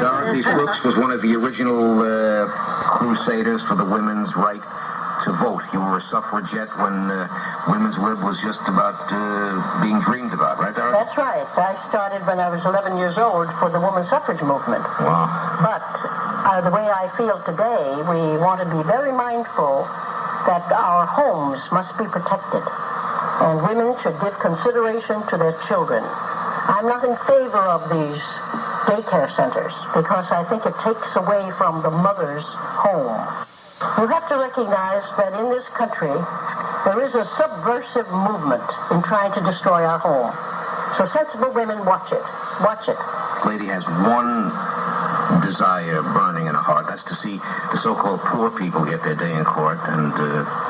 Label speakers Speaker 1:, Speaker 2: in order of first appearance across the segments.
Speaker 1: Dorothy Brooks was one of the original crusaders for the women's right to vote. You were a suffragette when women's lib was just about being dreamed about, right, Dorothy?
Speaker 2: That's right. I started when I was 11 years old for the women's suffrage movement.
Speaker 1: Wow.
Speaker 2: But the way I feel today, we want to be very mindful that our homes must be protected. And women should give consideration to their children. I'm not in favor of these daycare centers because I think it takes away from the mother's home. You have to recognize that in this country, there is a subversive movement in trying to destroy our home. So sensible women, watch it. Watch it.
Speaker 1: Lady has one desire burning in her heart. That's to see the so-called poor people get their day in court. And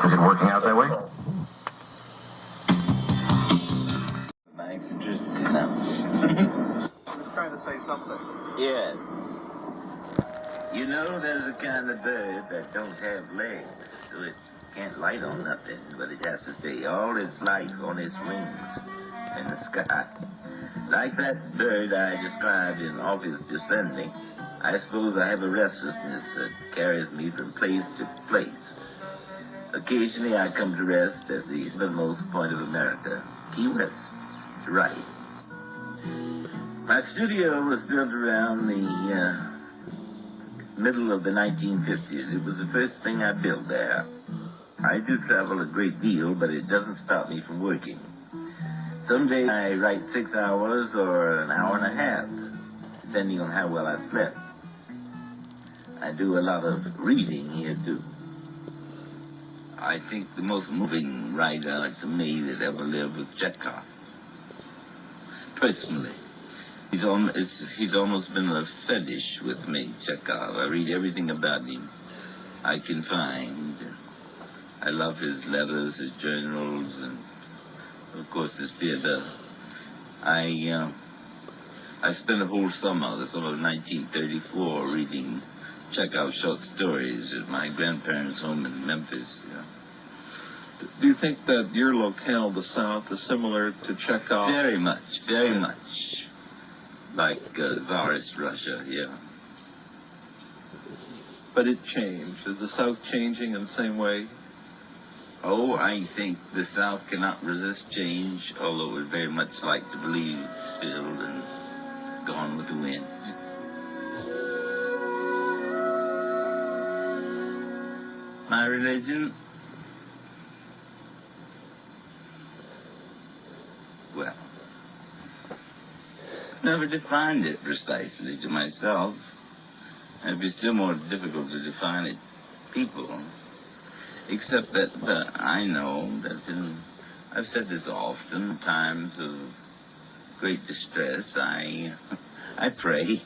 Speaker 1: is it working out that way?
Speaker 3: Mike's interested in us.
Speaker 4: I'm trying to say something.
Speaker 3: Yeah. You know, there's a kind of bird that don't have legs, so it can't light on nothing, but it has to stay all its life on its wings in the sky. Like that bird I described in Office Descending, I suppose I have a restlessness that carries me from place to place. Occasionally I come to rest at the southernmost point of America, Key West, to write. My studio was built around the middle of the 1950s. It was the first thing I built there. I do travel a great deal, but it doesn't stop me from working. Some days I write 6 hours or an hour and a half, depending on how well I've slept. I do a lot of reading here, too. I think the most moving writer to me that ever lived was Chekhov. Personally. He's almost been a fetish with me, Chekhov. I read everything about him I can find. I love his letters, his journals, and, of course, his theater. I spent a whole summer, the summer of 1934, reading Chekhov's short stories at my grandparents' home in Memphis. Yeah.
Speaker 4: Do you think that your locale, the South, is similar to Chekhov?
Speaker 3: Very much, very much. Like Tsarist Russia, yeah.
Speaker 4: But it changed. Is the South changing in the same way?
Speaker 3: Oh, I think the South cannot resist change, although it would very much like to believe it's filled and gone with the wind. My religion? Well, never defined it precisely to myself. It'd be still more difficult to define it to people. Except that I know that I've said this often, in times of great distress, I pray.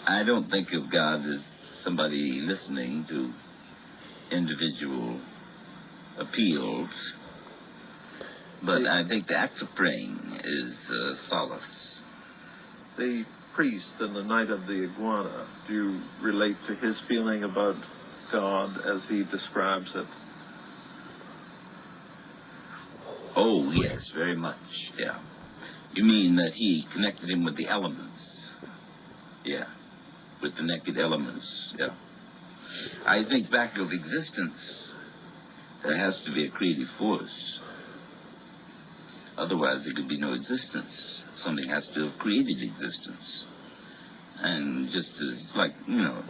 Speaker 3: I don't think of God as somebody listening to individual appeals, but I think the act of praying is solace.
Speaker 4: The priest in the Night of the Iguana, do you relate to his feeling about God as he describes it?
Speaker 3: Oh, yes, very much, yeah. You mean that he connected him with the elements? Yeah, with the naked elements, yeah. I think back of existence, there has to be a creative force. Otherwise, there could be no existence. Something has to have created existence. And just as, like, you know,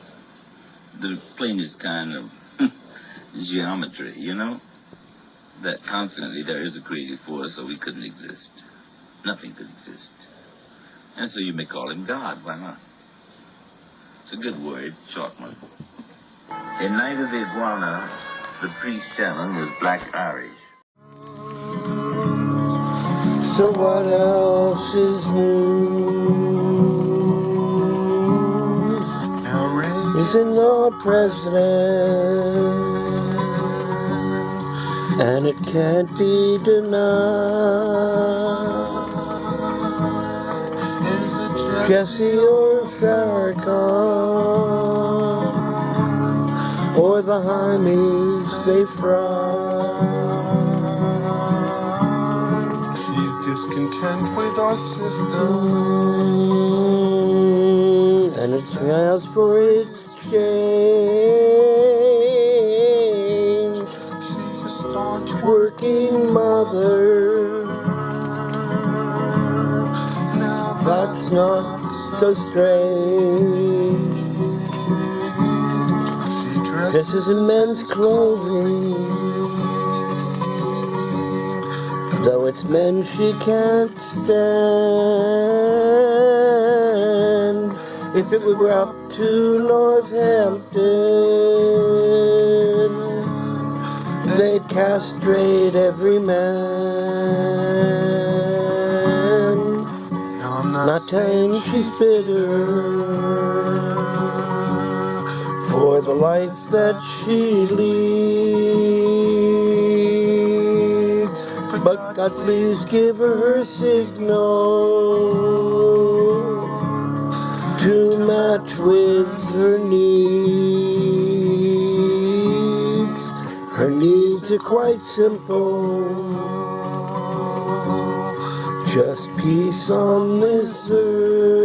Speaker 3: the plainest kind of geometry, you know? That constantly there is a creative force, or we couldn't exist. Nothing could exist. And so you may call him God, why not? It's a good word, short one. In Night of the Iguana, the priest Shannon was Black Irish.
Speaker 5: So what else is news? Isn't our president, and it can't be denied. Jesse or Farrakhan, or the Heimies they fry.
Speaker 6: He's discontent with our system.
Speaker 5: so strange. Dresses in men's clothing, though it's men she can't stand. If it were up to Northampton, they'd castrate every man. Not telling she's bitter for the life that she leads, but God please give her signal to match with her needs. Her needs are quite simple, just peace on this earth,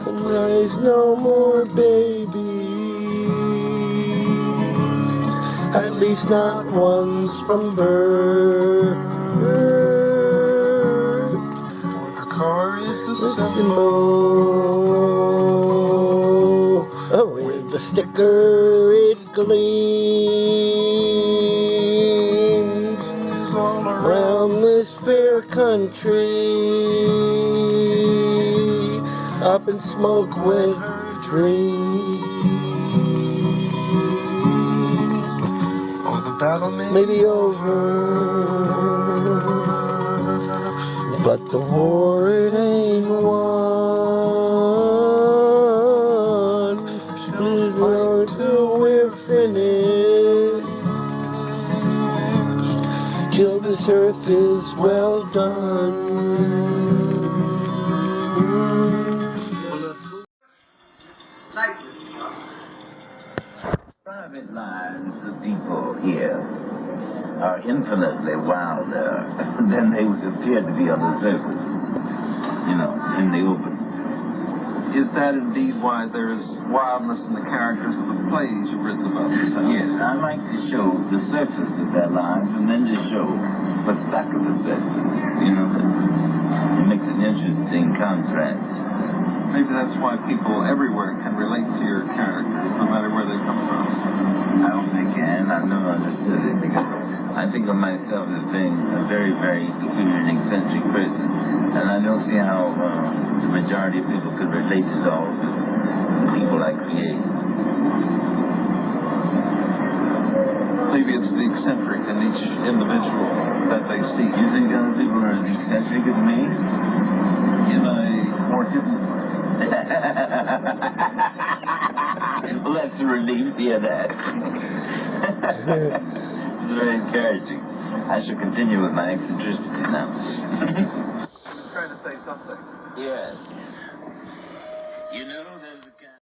Speaker 5: and raise no more babies, at least not ones from birth. The car is a symbol, with the sticker it gleams around this fair country. Up in smoke went her dreams. Oh, the battle may be over, but the war it ain't won. Bleed till we're finished, till this earth is well done.
Speaker 3: Private lives of people here are infinitely wilder than they would appear to be on the surface, in the open.
Speaker 4: Is that indeed why there's wildness in the characters of the plays you've written about this house?
Speaker 3: Yes, I like to show the surface of their lives and then to show what's back of the surface. It makes an interesting contrast.
Speaker 4: Maybe that's why people everywhere can relate to your characters, no matter where they come from.
Speaker 3: I hope they can. I've never understood it because I think of myself as being a very, very peculiar and eccentric person. And I don't see how the majority of people could relate at all to the people I create.
Speaker 4: Maybe it's the eccentric in each individual that they see.
Speaker 3: You think other people are as eccentric as me?
Speaker 4: In a more hidden way.
Speaker 3: Well, that's a relief to hear that. It's very encouraging. I shall continue with my eccentricity now.
Speaker 4: Trying to say something.
Speaker 3: Yes. There's a kind...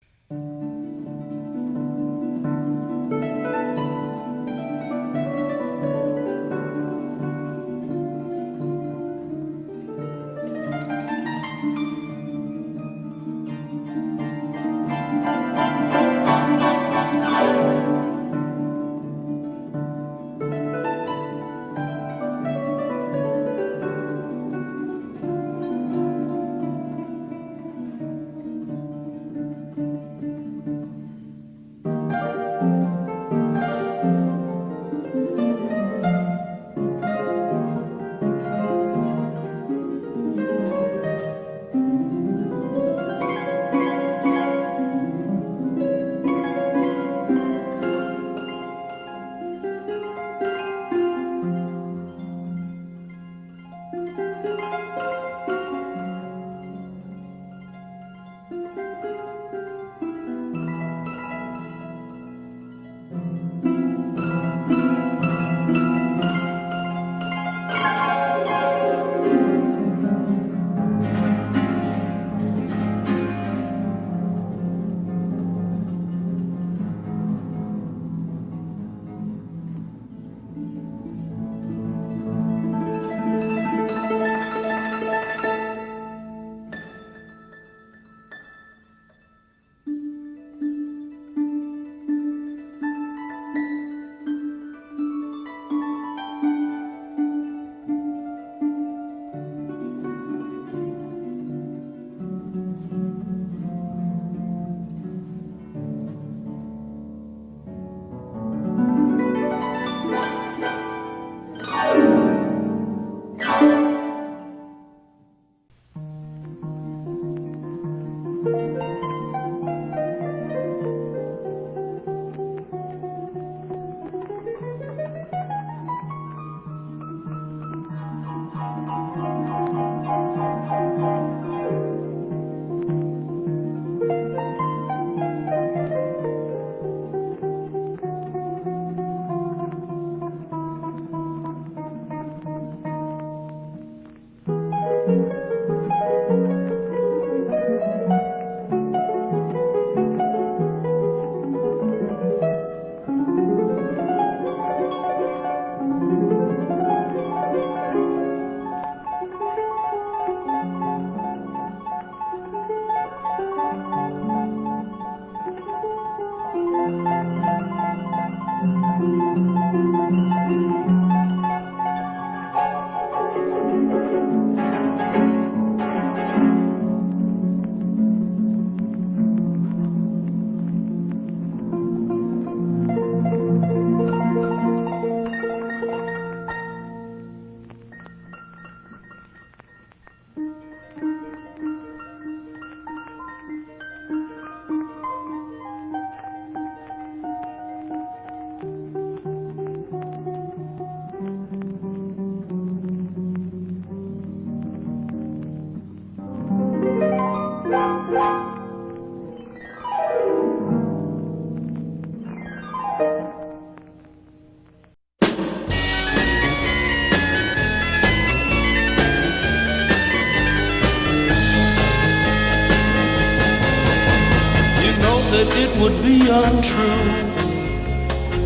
Speaker 6: it would be untrue.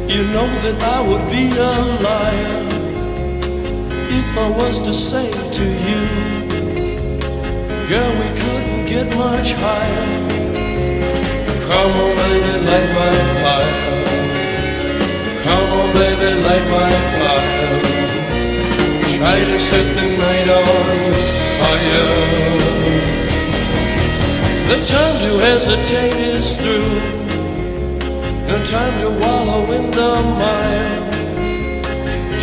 Speaker 6: You know that I would be a liar if I was to say to you, girl, we couldn't get much higher. Come on, baby, light my fire. Come on, baby, light my fire. Try to set the night on fire. The time to hesitate is through. No time to wallow in the mire.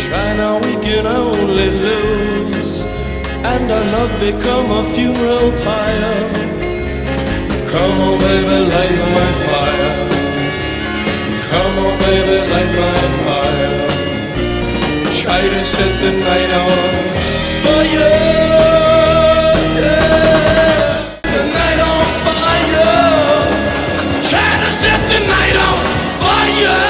Speaker 6: Try now, we can only lose, and our love become a funeral pyre. Come on, baby, light my fire. Come on, baby, light my fire. Try to set the night on fire. Yeah. The night on fire. Try to set the night on fire.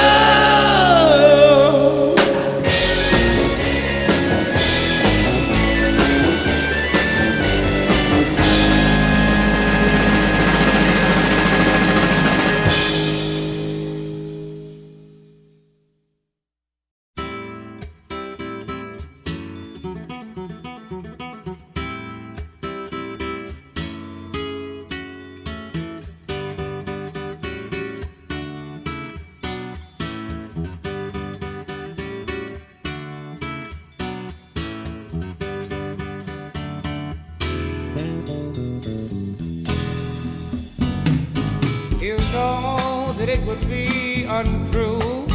Speaker 7: You know that it would be untrue.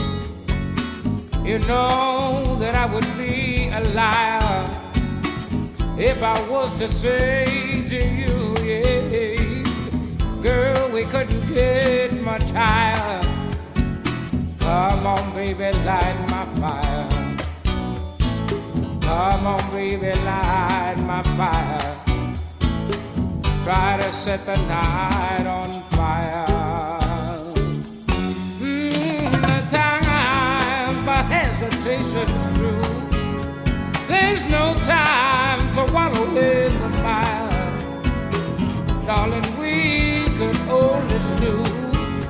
Speaker 7: You know that I would be a liar if I was to say to you, yeah, girl, we couldn't get much higher. Come on, baby, light my fire. Come on, baby, light my fire. Try to set the night on fire. The time for hesitation's through. There's no time to wallow in the mire. Darling, we could only lose,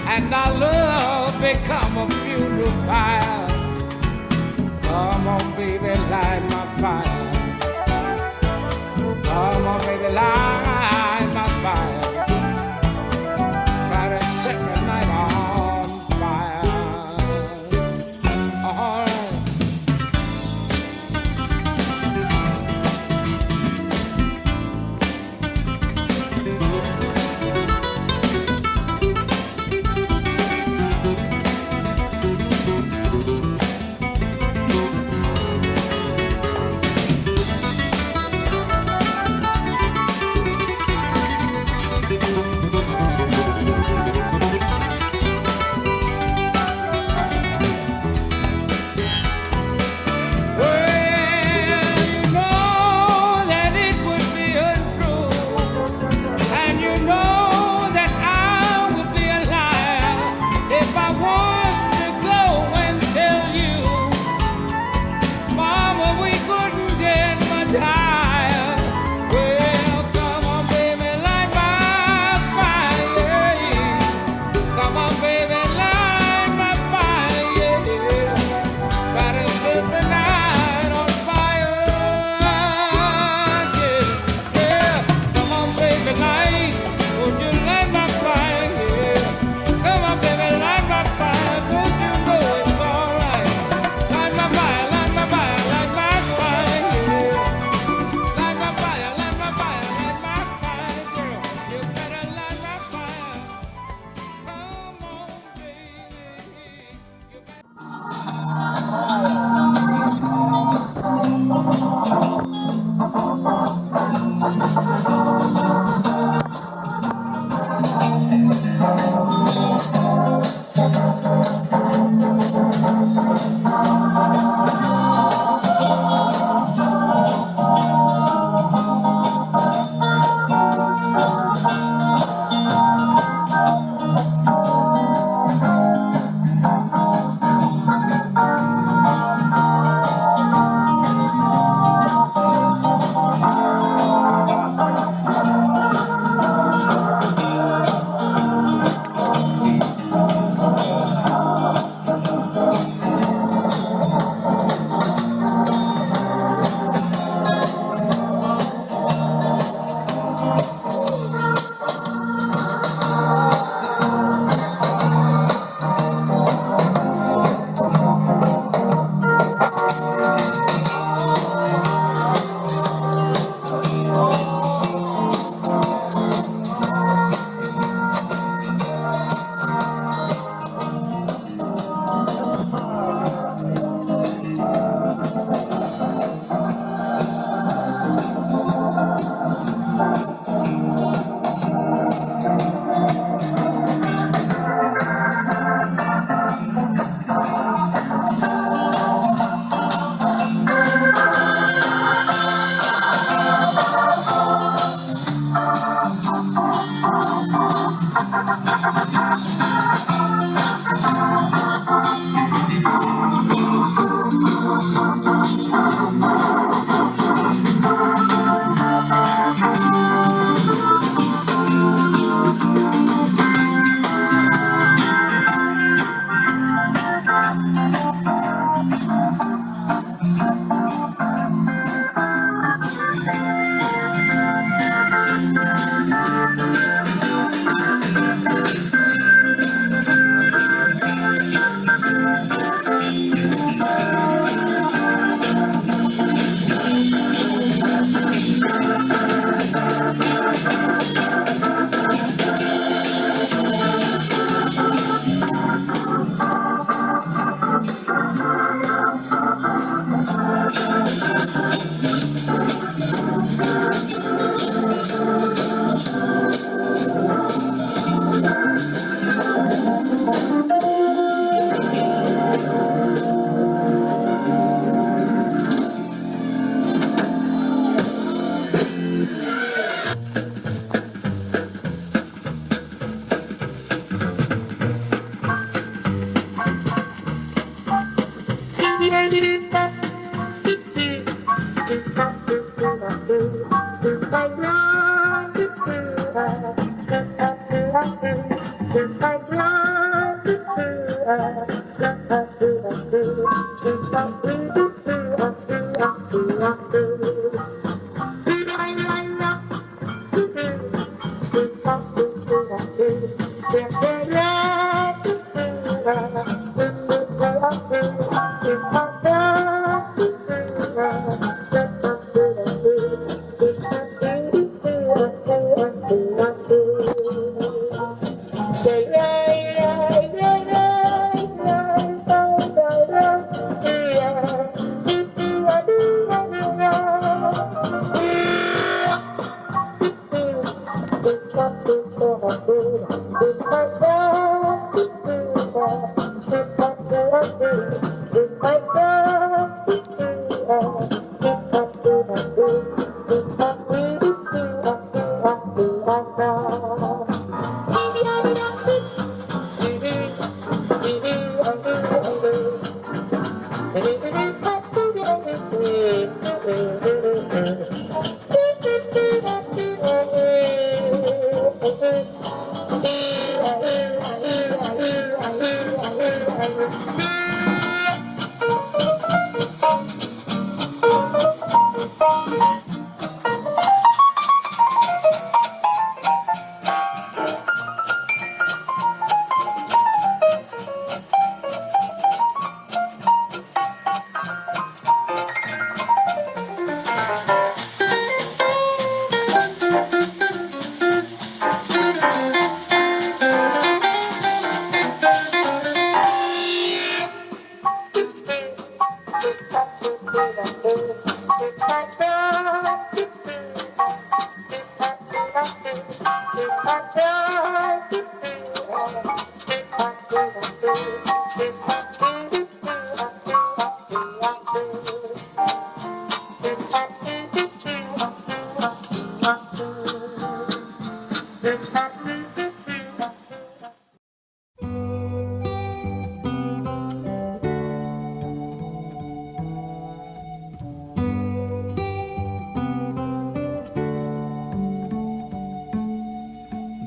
Speaker 7: and our love become a funeral pyre. Come on, baby, light my fire. Come on, baby, light my fire. Try to set the night on fire. All right.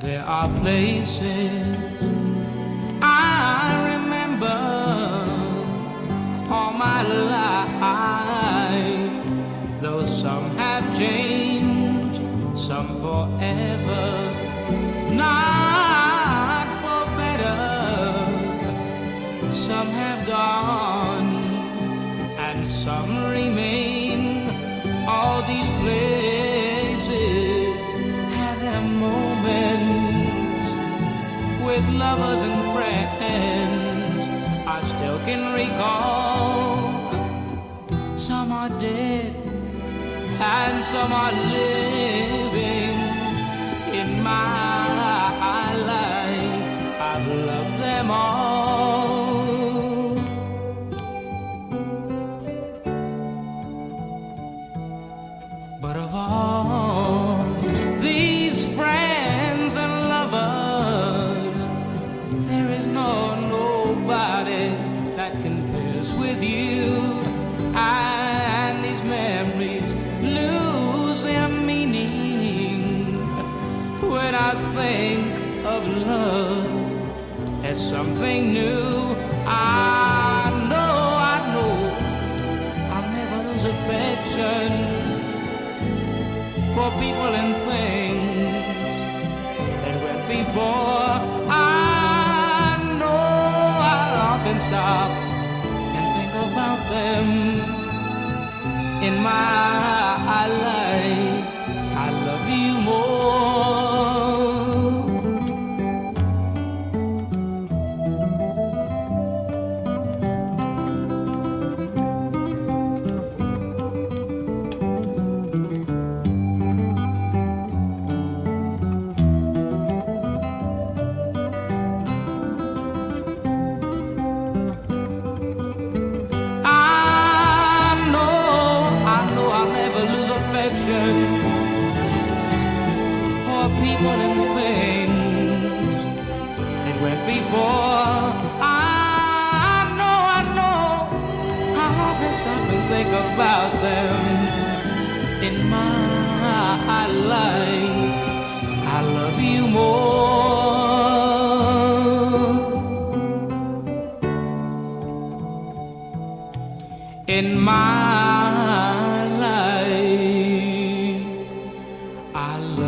Speaker 7: There are places I remember all my life, though some have changed, some forever, not for better. Some have gone and some remain. All these places have their moments with lovers and friends. I still can recall. Some are dead and some are living in my life. I've loved them all. But of all these friends and lovers, there is nobody that compares with you. And these memories lose their meaning when I think of love as something new. I know I'll never lose affection for people and things that went before. I know I'll often stop and think about them in my life. I love you more. People and things that went before. I know, I often stop and think about them in my life, I love you more. In my life, I love